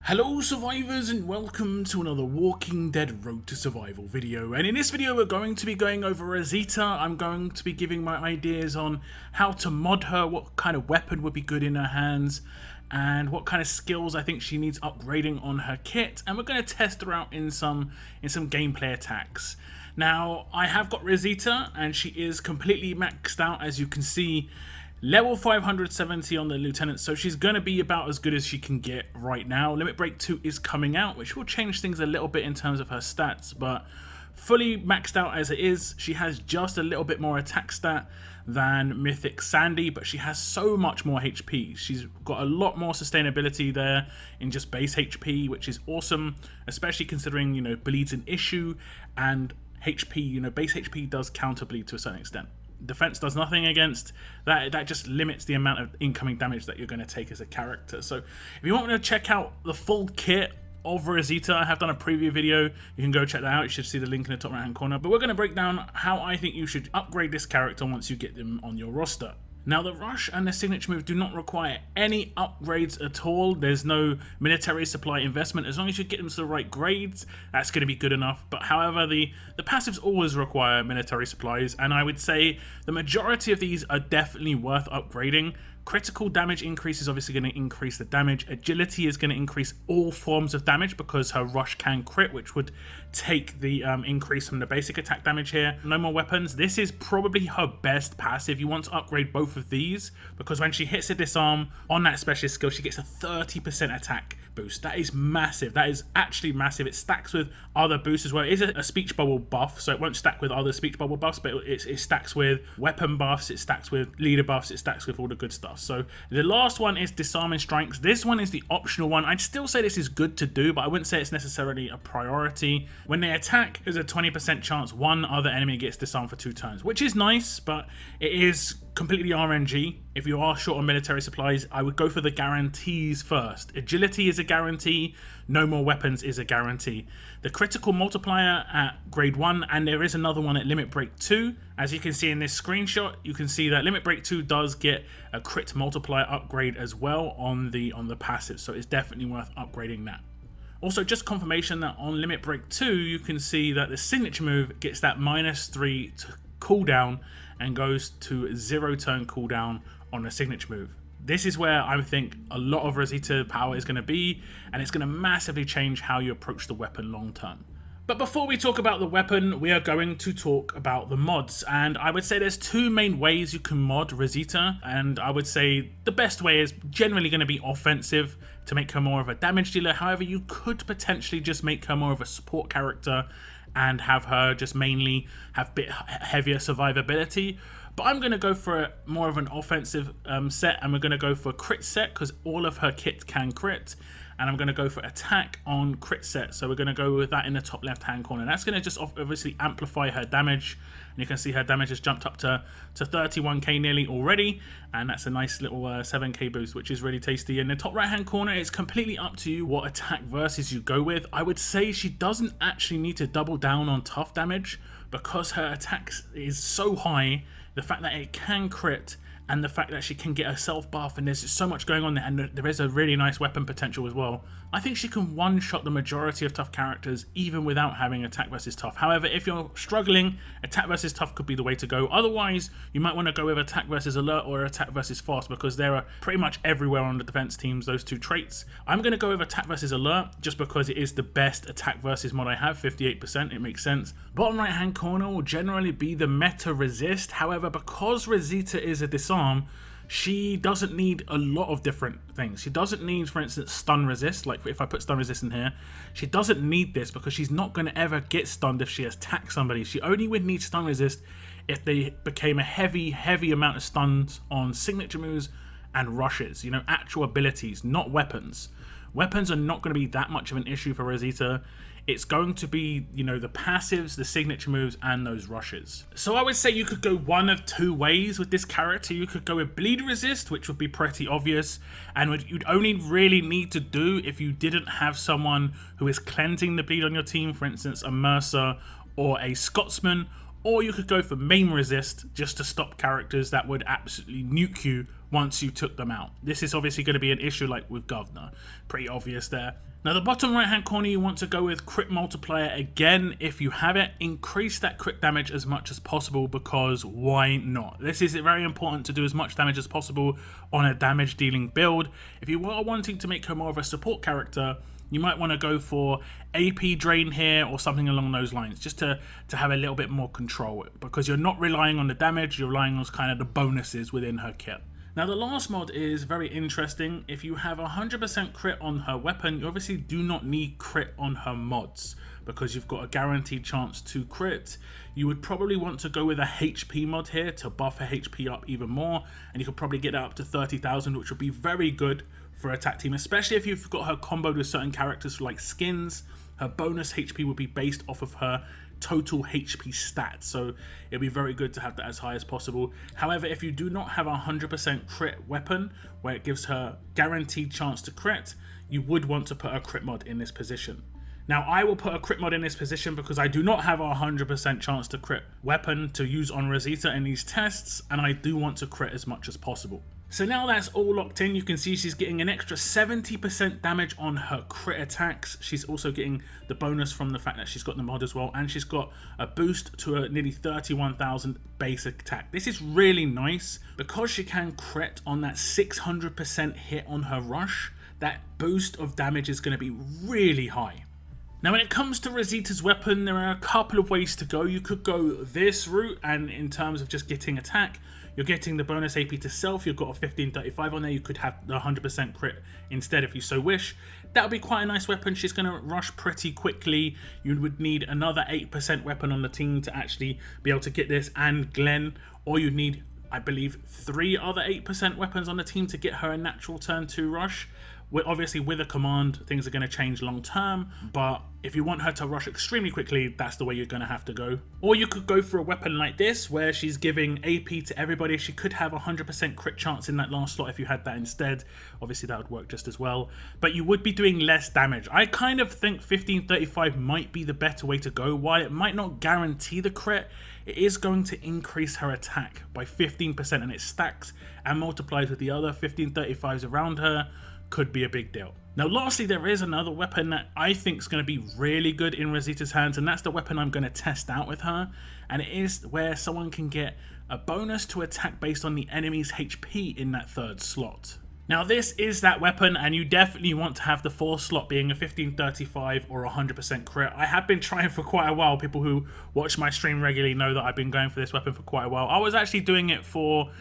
Hello survivors and welcome to another Walking Dead Road to Survival video, and in this video we're going to be going over Rosita. I'm going to be giving my ideas on how to mod her, what kind of weapon would be good in her hands, and what kind of skills I think she needs upgrading on her kit, and we're going to test her out in some gameplay attacks. Now I have got Rosita and she is completely maxed out, as you can see. Level 570 on the lieutenant, so she's going to be about as good as she can get right now. Limit Break 2 is coming out, which will change things a little bit in terms of her stats, but fully maxed out as it is, she has just a little bit more attack stat than Mythic Sandy, but she has so much more HP. She's got a lot more sustainability there in just base HP, which is awesome, especially considering, you know, bleed's an issue, and HP, you know, base HP does counter bleed to a certain extent. Defense does nothing against that. That just limits the amount of incoming damage that you're going to take as a character. So if you want to check out the full kit of Rosita, I have done a preview video. You can go check that out. You should see the link in the top right hand corner. But we're going to break down how I think you should upgrade this character once you get them on your roster. Now, the rush and the signature move do not require any upgrades at all. There's no military supply investment. As long as you get them to the right grades, that's going to be good enough. But however, the passives always require military supplies, and I would say the majority of these are definitely worth upgrading. Critical damage increase is obviously going to increase the damage. Agility is going to increase all forms of damage because her rush can crit, which would take the increase from the basic attack damage here. No more weapons. This is probably her best passive. You want to upgrade both of these because when she hits a disarm on that specialist skill, she gets a 30% attack boost. That is massive. That is actually massive. It stacks with other boosts as well. It is a speech bubble buff, so it won't stack with other speech bubble buffs, but it stacks with weapon buffs, it stacks with leader buffs, it stacks with all the good stuff. So the last one is Disarming Strikes. This one is the optional one. I'd still say this is good to do, but I wouldn't say it's necessarily a priority. When they attack, there's a 20% chance one other enemy gets disarmed for 2 turns, which is nice, but it is completely RNG. If you are short on military supplies, I would go for the guarantees first. Agility is a guarantee, no more weapons is a guarantee. The critical multiplier at grade 1, and there is another one at limit break 2. As you can see in this screenshot, you can see that limit break 2 does get a crit multiplier upgrade as well on the passive, so it's definitely worth upgrading that. Also, just confirmation that on limit break 2, you can see that the signature move gets that -3 to cooldown and goes to 0 turn cooldown on a signature move. This is where I think a lot of Rosita power is going to be, and it's going to massively change how you approach the weapon long term. But before we talk about the weapon, we are going to talk about the mods, and I would say there's 2 main ways you can mod Rosita, and I would say the best way is generally going to be offensive to make her more of a damage dealer. However, you could potentially just make her more of a support character and have her just mainly have a bit heavier survivability. But I'm going to go for more of an offensive set, and we're going to go for crit set because all of her kit can crit. And I'm going to go for attack on crit set. So we're going to go with that in the top left hand corner. That's going to just obviously amplify her damage. And you can see her damage has jumped up to 31k nearly already. And that's a nice little 7k boost, which is really tasty. In the top right hand corner, it's completely up to you what attack versus you go with. I would say she doesn't actually need to double down on tough damage because her attack is so high. The fact that it can crit and the fact that she can get a self buff, and there's just so much going on there, and there is a really nice weapon potential as well. I think she can one-shot the majority of tough characters even without having attack versus tough. However, if you're struggling, attack versus tough could be the way to go. Otherwise, you might want to go with attack versus alert or attack versus fast, because there are pretty much everywhere on the defense teams, those 2 traits. I'm going to go with attack versus alert just because it is the best attack versus mod I have, 58%, it makes sense. Bottom right hand corner will generally be the meta resist. However, because Rosita is a disarm, she doesn't need a lot of different things. She doesn't need, for instance, stun resist. Like if I put stun resist in here, she doesn't need this because she's not going to ever get stunned if she attacks somebody. She only would need stun resist if they became a heavy amount of stuns on signature moves and rushes, you know, actual abilities, not weapons. Weapons are not going to be that much of an issue for Rosita. It's going to be, you know, the passives, the signature moves, and those rushes. So I would say you could go one of 2 ways with this character. You could go with bleed resist, which would be pretty obvious, and what you'd only really need to do if you didn't have someone who is cleansing the bleed on your team, for instance, a Mercer or a Scotsman. Or you could go for main resist just to stop characters that would absolutely nuke you once you took them out. This is obviously going to be an issue like with Governor. Pretty obvious there. Now the bottom right hand corner, you want to go with crit multiplier again. If you have it, increase that crit damage as much as possible, because why not? This is very important to do as much damage as possible on a damage dealing build. If you are wanting to make her more of a support character, you might want to go for AP drain here or something along those lines, just to have a little bit more control, because you're not relying on the damage, you're relying on kind of the bonuses within her kit. Now the last mod is very interesting. If you have 100% crit on her weapon, you obviously do not need crit on her mods, because you've got a guaranteed chance to crit. You would probably want to go with a HP mod here to buff her HP up even more, and you could probably get that up to 30,000, which would be very good for attack team, especially if you've got her comboed with certain characters like skins. Her bonus HP would be based off of her total HP stats, so it'd be very good to have that as high as possible. However, if you do not have a 100% crit weapon where it gives her guaranteed chance to crit, you would want to put a crit mod in this position. Now I will put a crit mod in this position because I do not have a 100% chance to crit weapon to use on Rosita in these tests, and I do want to crit as much as possible. So now that's all locked in, you can see she's getting an extra 70% damage on her crit attacks. She's also getting the bonus from the fact that she's got the mod as well, and she's got a boost to a nearly 31,000 basic attack. This is really nice because she can crit on that 600% hit on her rush. That boost of damage is going to be really high. Now when it comes to Rosita's weapon, there are a couple of ways to go. You could go this route, and in terms of just getting attack, you're getting the bonus AP to self, you've got a 1535 on there, you could have the 100% crit instead if you so wish. That would be quite a nice weapon. She's going to rush pretty quickly. You would need another 8% weapon on the team to actually be able to get this, and Glenn, or you'd need, I believe, 3 other 8% weapons on the team to get her a natural turn 2 rush. Obviously with a command, things are going to change long term, but if you want her to rush extremely quickly, that's the way you're going to have to go. Or you could go for a weapon like this, where she's giving AP to everybody. She could have 100% crit chance in that last slot if you had that instead. Obviously that would work just as well, but you would be doing less damage. I kind of think 1535 might be the better way to go. While it might not guarantee the crit, it is going to increase her attack by 15%, and it stacks and multiplies with the other 1535s around her. Could be a big deal. Now lastly, there is another weapon that I think is going to be really good in Rosita's hands, and that's the weapon I'm going to test out with her, and it is where someone can get a bonus to attack based on the enemy's HP in that 3rd slot. Now this is that weapon, and you definitely want to have the 4th slot being a 1535 or 100% crit. I have been trying for quite a while. People who watch my stream regularly know that I've been going for this weapon for quite a while. I was actually doing it for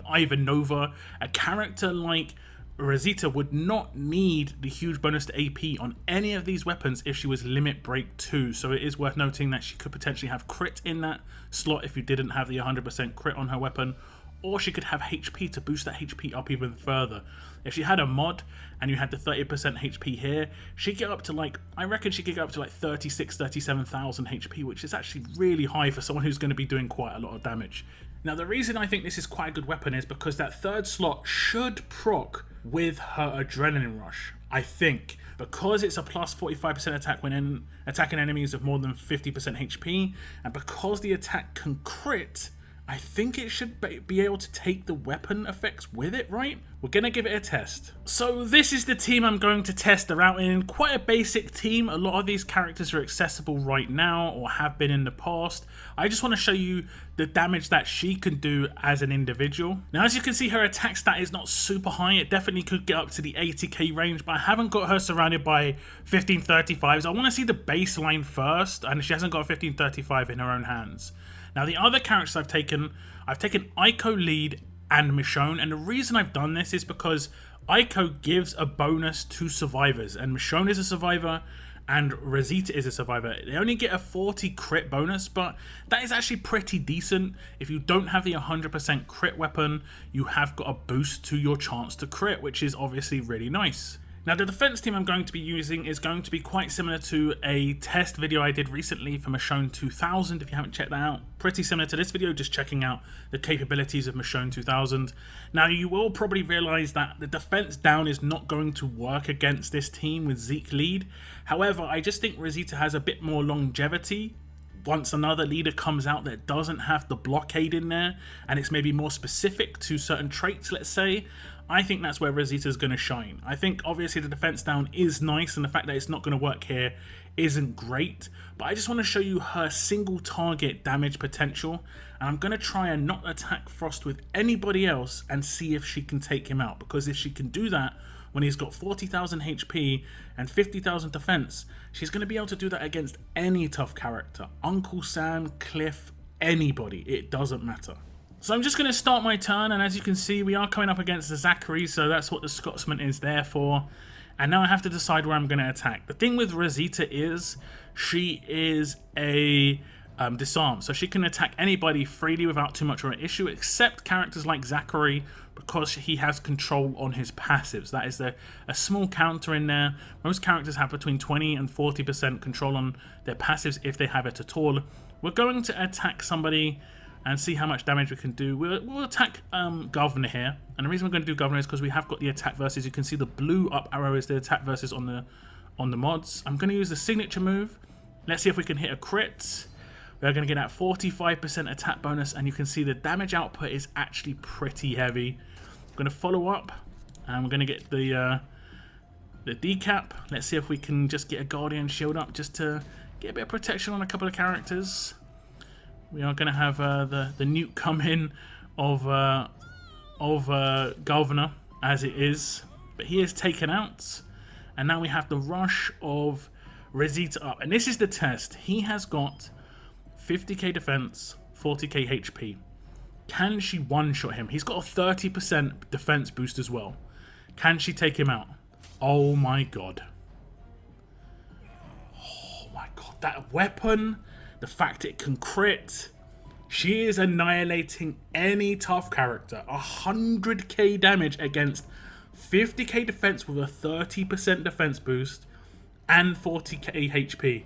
Ivan Nova. A character like Rosita would not need the huge bonus to AP on any of these weapons if she was limit break 2, so it is worth noting that she could potentially have crit in that slot if you didn't have the 100% crit on her weapon, or she could have HP to boost that HP up even further. If she had a mod and you had the 30% HP here, she'd get up to like, I reckon she'd get up to like 37,000 HP, which is actually really high for someone who's going to be doing quite a lot of damage. Now the reason I think this is quite a good weapon is because that 3rd slot should proc with her adrenaline rush, I think, because it's a plus 45% attack when attacking enemies of more than 50% HP, and because the attack can crit, I think it should be able to take the weapon effects with it, right? We're going to give it a test. So this is the team I'm going to test her out in. Quite a basic team. A lot of these characters are accessible right now or have been in the past. I just want to show you the damage that she can do as an individual. Now, as you can see, her attack stat is not super high. It definitely could get up to the 80k range, but I haven't got her surrounded by 1535s. I want to see the baseline first, and she hasn't got a 1535 in her own hands. Now the other characters I've taken Aiko lead and Michonne, and the reason I've done this is because Aiko gives a bonus to survivors, and Michonne is a survivor and Rosita is a survivor. They only get a 40 crit bonus, but that is actually pretty decent. If you don't have the 100% crit weapon, you have got a boost to your chance to crit, which is obviously really nice. Now the defense team I'm going to be using is going to be quite similar to a test video I did recently for Michonne 2000. If you haven't checked that out, pretty similar to this video, just checking out the capabilities of Michonne 2000. Now you will probably realize that the defense down is not going to work against this team with Zeke lead. However, I just think Rosita has a bit more longevity once another leader comes out that doesn't have the blockade in there, and it's maybe more specific to certain traits, let's say, I think that's where Rosita's going to shine. I think obviously the defense down is nice, and the fact that it's not going to work here isn't great, but I just want to show you her single target damage potential, and I'm going to try and not attack Frost with anybody else and see if she can take him out, because if she can do that when he's got 40,000 HP and 50,000 defense, she's going to be able to do that against any tough character. Uncle Sam, Cliff, anybody, it doesn't matter. So I'm just going to start my turn, and as you can see, we are coming up against the Zachary, so that's what the Scotsman is there for. And now I have to decide where I'm going to attack. The thing with Rosita is she is a disarm, so she can attack anybody freely without too much of an issue, except characters like Zachary, because he has control on his passives. That is a small counter in there. Most characters have between 20 and 40% control on their passives if they have it at all. We're going to attack somebody and see how much damage we can do. We'll attack Governor here, and the reason we're going to do Governor is because we have got the attack versus. You can see the blue up arrow is the attack versus on the mods. I'm going to use the signature move. Let's see if we can hit a crit. We're going to get that 45% attack bonus, and you can see the damage output is actually pretty heavy. I'm going to follow up, and we're going to get the decap. Let's see if we can just get a Guardian Shield up just to get a bit of protection on a couple of characters. We are going to have the nuke come in of Governor as it is, but he is taken out, and now we have the rush of Rosita up, and this is the test. He has got 50k defense, 40k HP. Can she one-shot him? He's got a 30% defense boost as well. Can she take him out? Oh my god. Oh my god, that weapon, the fact it can crit, she is annihilating any tough character. 100k damage against 50k defense with a 30% defense boost and 40k HP.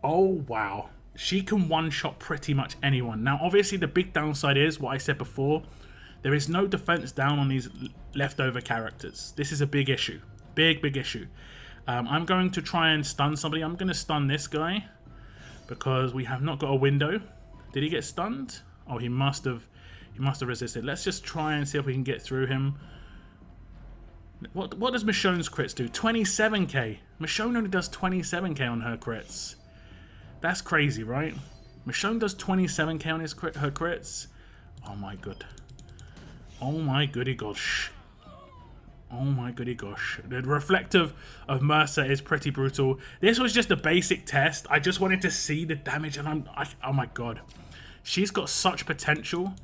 Oh wow. She can one-shot pretty much anyone. Now, obviously, the big downside is what I said before. There is no defense down on these leftover characters. This is a big issue. Big issue. I'm going to try and stun somebody. I'm going to stun this guy because we have not got a window. Did he get stunned? Oh, he must have resisted. Let's just try and see if we can get through him. What does Michonne's crits do? 27k. Michonne only does 27k on her crits. That's crazy, right? Michonne does 27k on her crits. Oh my god. Oh my goody gosh. Oh my goody gosh. The reflective of Mercer is pretty brutal. This was just a basic test. I just wanted to see the damage, and oh my god. She's got such potential.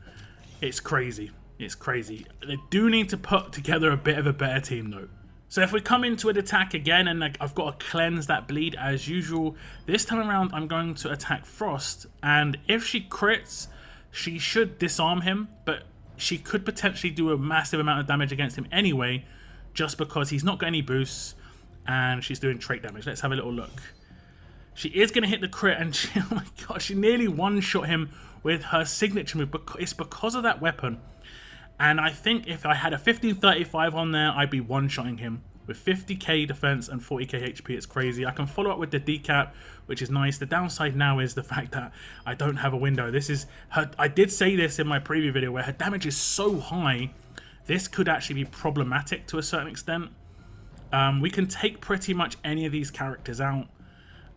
It's crazy. It's crazy. They do need to put together a bit of a better team though. So if we come into an attack again, and I've got to cleanse that bleed as usual, this time around I'm going to attack Frost, and if she crits, she should disarm him, but she could potentially do a massive amount of damage against him anyway, just because he's not got any boosts, and she's doing trait damage. Let's have a little look. She is going to hit the crit, and she, oh my god, she nearly one-shot him with her signature move. It's because of that weapon. And I think if I had a 1535 on there, I'd be one-shotting him. With 50k defense and 40k HP, it's crazy. I can follow up with the decap, which is nice. The downside now is the fact that I don't have a window. This is her. I did say this in my preview video where her damage is so high, this could actually be problematic to a certain extent. We can take pretty much any of these characters out.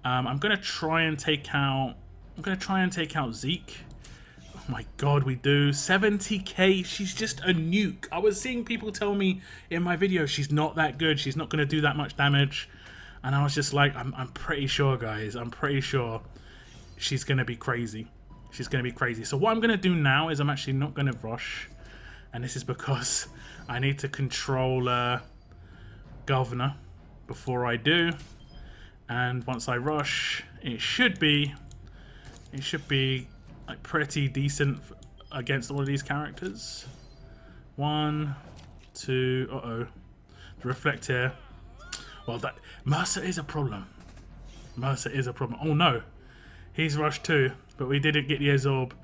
I'm gonna try and take out Zeke. Oh my god, we do 70k. She's just a nuke. I was seeing people tell me in my video she's not that good, she's not going to do that much damage, and I was just like, I'm pretty sure, guys, I'm pretty sure she's going to be crazy. She's going to be crazy. So what I'm going to do now is I'm actually not going to rush, and this is because I need to control Governor before I do, and once I rush, it should be like pretty decent against all of these characters. 1, 2, the reflect here. Well, that Mercer is a problem. Mercer is a problem. Oh no, he's rushed too, but we didn't get the absorb.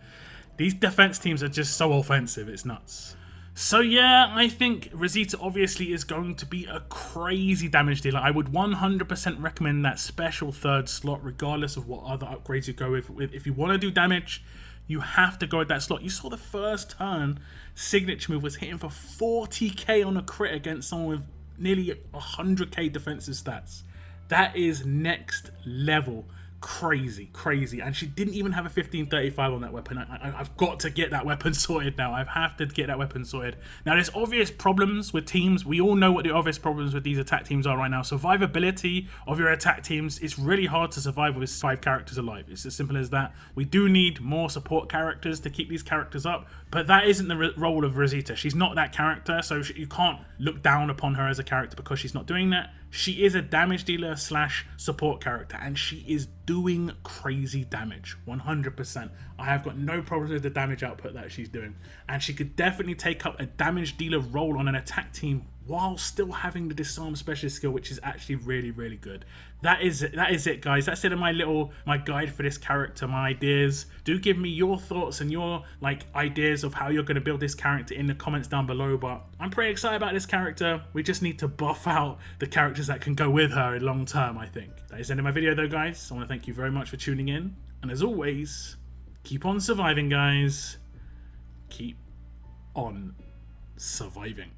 These defense teams are just so offensive, it's nuts. So yeah, I think Rosita obviously is going to be a crazy damage dealer. I would 100% recommend that special third slot regardless of what other upgrades you go with. If you want to do damage, you have to go with that slot. You saw the first turn signature move was hitting for 40k on a crit against someone with nearly 100k defensive stats. That is next level. Crazy. And she didn't even have a 1535 on that weapon. I've got to get that weapon sorted now. I have to get that weapon sorted. Now, there's obvious problems with teams. We all know what the obvious problems with these attack teams are right now. Survivability of your attack teams, it's really hard to survive with 5 characters alive. It's as simple as that. We do need more support characters to keep these characters up, but that isn't the role of Rosita. She's not that character, so you can't look down upon her as a character because she's not doing that. She is a damage dealer / support character, and she is doing crazy damage, 100%. I have got no problems with the damage output that she's doing, and she could definitely take up a damage dealer role on an attack team while still having the disarm specialist skill, which is actually really good. That is it, guys. That's it in my guide for this character, my ideas. Do give me your thoughts and your ideas of how you're going to build this character in the comments down below. But I'm pretty excited about this character. We just need to buff out the characters that can go with her in long term, I think. That is the end of my video though, guys. I want to thank you very much for tuning in, and as always, keep on surviving, guys. Keep on surviving.